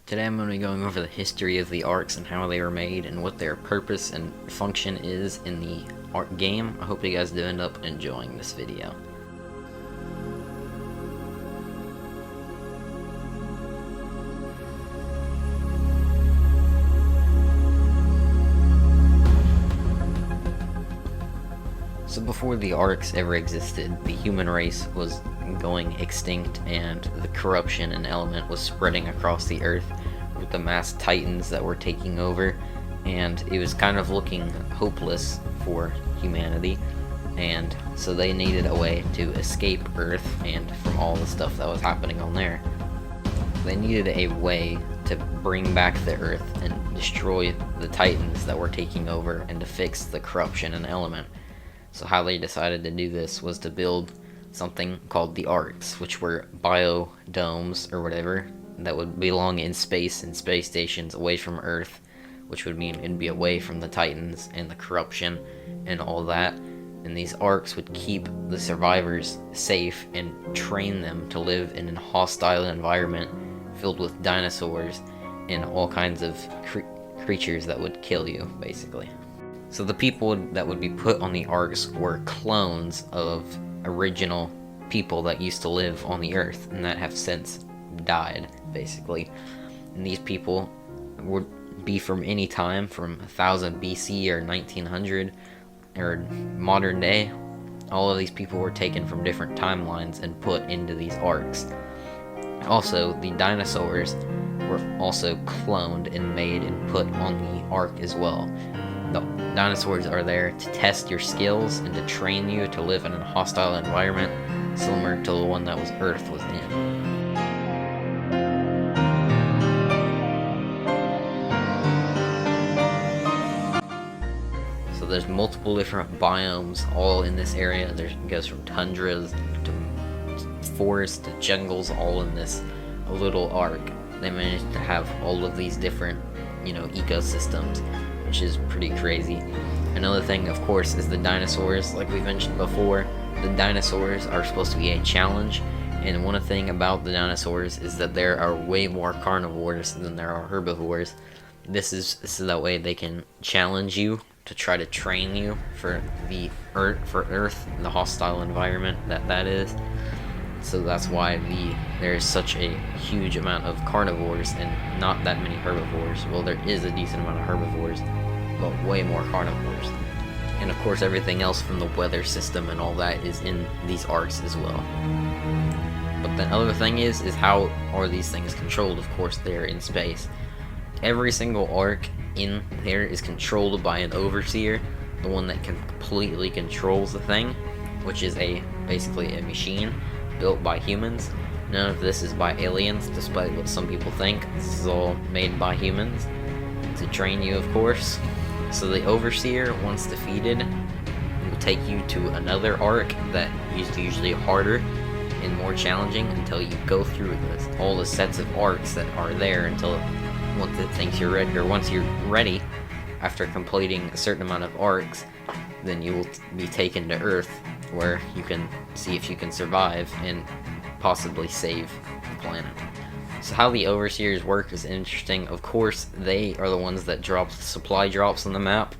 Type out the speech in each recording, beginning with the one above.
Today I'm going to be going over the history of the Arks and how they were made and what their purpose and function is in the Ark game. I hope you guys do end up enjoying this video. So before the Arks ever existed, the human race was going extinct and the corruption and element was spreading across the earth with the mass titans that were taking over, and it was kind of looking hopeless for humanity, and so they needed a way to escape Earth and from all the stuff that was happening on there. They needed a way to bring back the Earth and destroy the titans that were taking over and to fix the corruption and element. So how they decided to do this was to build something called the Arks, which were biodomes or whatever that would belong in space and space stations away from Earth, which would mean it'd be away from the Titans and the corruption and all that. And these Arks would keep the survivors safe and train them to live in a hostile environment filled with dinosaurs and all kinds of creatures that would kill you, basically. So the people that would be put on the Arks were clones of original people that used to live on the Earth and that have since died, basically. And these people would be from any time from 1000 BC or 1900 or modern day. All of these people were taken from different timelines and put into these Arks. Also, the dinosaurs were also cloned and made and put on the Ark as well. The dinosaurs are there to test your skills and to train you to live in a hostile environment similar to the one that Earth was in. So there's multiple different biomes all in this area. It goes from tundras to forests to jungles, all in this little Ark. They managed to have all of these different, ecosystems, which is pretty crazy. Another thing, of course, is the dinosaurs. Like we mentioned before, the dinosaurs are supposed to be a challenge, and one thing about the dinosaurs is that there are way more carnivores than there are herbivores. This is that way they can challenge you to try to train you for Earth, the hostile environment that is. So that's why there's such a huge amount of carnivores and not that many herbivores. Well, there is a decent amount of herbivores, but way more carnivores. And of course everything else from the weather system and all that is in these Arks as well. But the other thing is how are these things controlled? Of course they're in space. Every single Ark in there is controlled by an overseer, the one that completely controls the thing, which is basically a machine built by humans. None of this is by aliens, despite what some people think. This is all made by humans to train you, of course. So the overseer, once defeated, will take you to another Ark that is usually harder and more challenging until you go through all the sets of Arks that are there until once it thinks you're ready, or once you're ready after completing a certain amount of Arks, then you will be taken to Earth, where you can see if you can survive and possibly save the planet. So how the overseers work is interesting. Of course, they are the ones that drop the supply drops on the map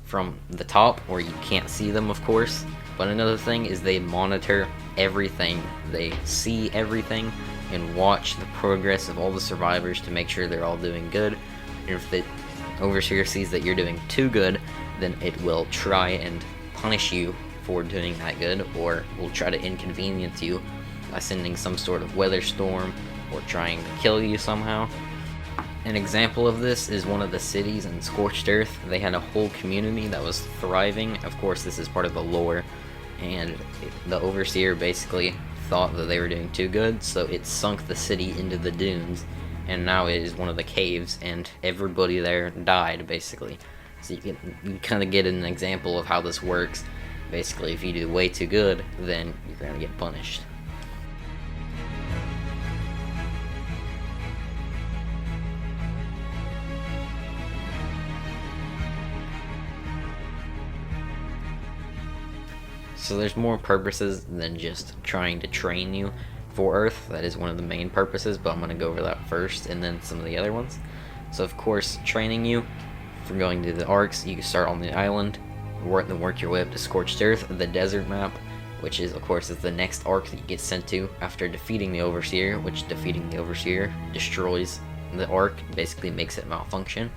from the top, where you can't see them, of course. But another thing is they monitor everything. They see everything and watch the progress of all the survivors to make sure they're all doing good. And if the overseer sees that you're doing too good, then it will try and punish you for doing that good, or will try to inconvenience you by sending some sort of weather storm or trying to kill you somehow. An example of this is one of the cities in Scorched Earth. They had a whole community that was thriving. Of course, this is part of the lore, and the overseer basically thought that they were doing too good, so it sunk the city into the dunes, and now it is one of the caves, and everybody there died, basically. So you kind of get an example of how this works. Basically, if you do way too good, then you're going to get punished. So there's more purposes than just trying to train you for Earth. That is one of the main purposes, but I'm going to go over that first and then some of the other ones. So of course, training you for going to the Arks, you can start on the island, then work your way up to Scorched Earth, the desert map, which is of course is the next Ark that you get sent to after defeating the Overseer, which defeating the Overseer destroys the Ark, basically makes it malfunction.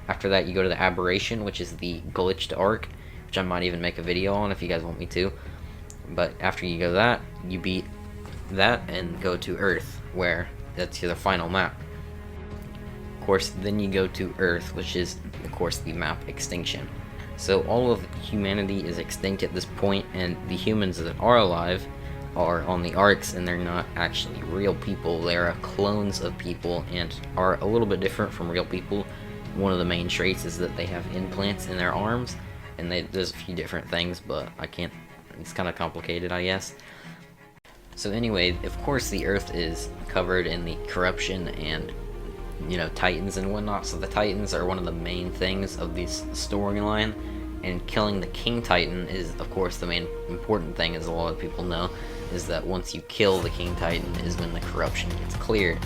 After that, you go to the Aberration, which is the glitched Ark, which I might even make a video on if you guys want me to. But after you go that, you beat that and go to Earth, where that's your final map. Of course, then you go to Earth, which is of course the map Extinction. So all of humanity is extinct at this point, and the humans that are alive are on the Arks, and they're not actually real people. They are clones of people and are a little bit different from real people. One of the main traits is that they have implants in their arms, and there's a few different things, but I can't, it's kind of complicated, I guess. So anyway, of course the Earth is covered in the corruption and, you know, Titans and whatnot. So the Titans are one of the main things of this storyline, and killing the King Titan is of course the main important thing, as a lot of people know, is that once you kill the King Titan is when the corruption gets cleared.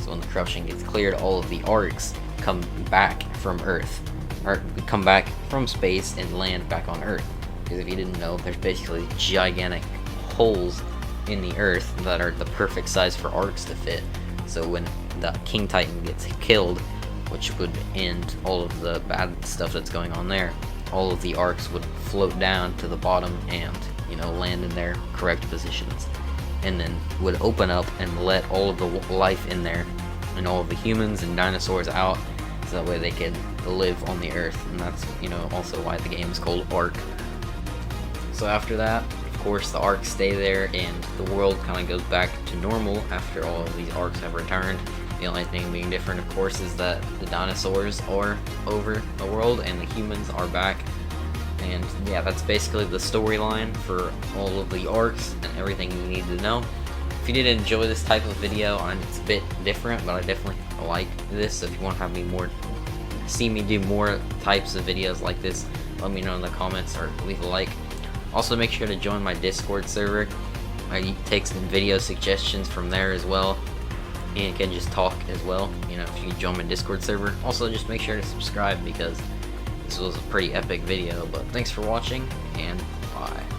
So when the corruption gets cleared, all of the Arks come back from Earth, or come back from space and land back on Earth. Because if you didn't know, there's basically gigantic holes in the Earth that are the perfect size for Arks to fit. So when the King Titan gets killed, which would end all of the bad stuff that's going on there, all of the Arks would float down to the bottom and, you know, land in their correct positions, and then would open up and let all of the life in there and all of the humans and dinosaurs out, so that way they can live on the Earth. And that's, you know, also why the game is called Ark. So after that, of course, the Arks stay there and the world kind of goes back to normal after all of these Arks have returned. The only thing being different, of course, is that the dinosaurs are over the world and the humans are back. And yeah, that's basically the storyline for all of the Arks and everything you need to know. If you did enjoy this type of video, and it's a bit different, but I definitely like this. So if you want to have me see me do more types of videos like this, let me know in the comments or leave a like. Also, make sure to join my Discord server. I take some video suggestions from there as well, and can just talk as well, you know, if you join my Discord server. Also, just make sure to subscribe, because this was a pretty epic video. But thanks for watching, and bye.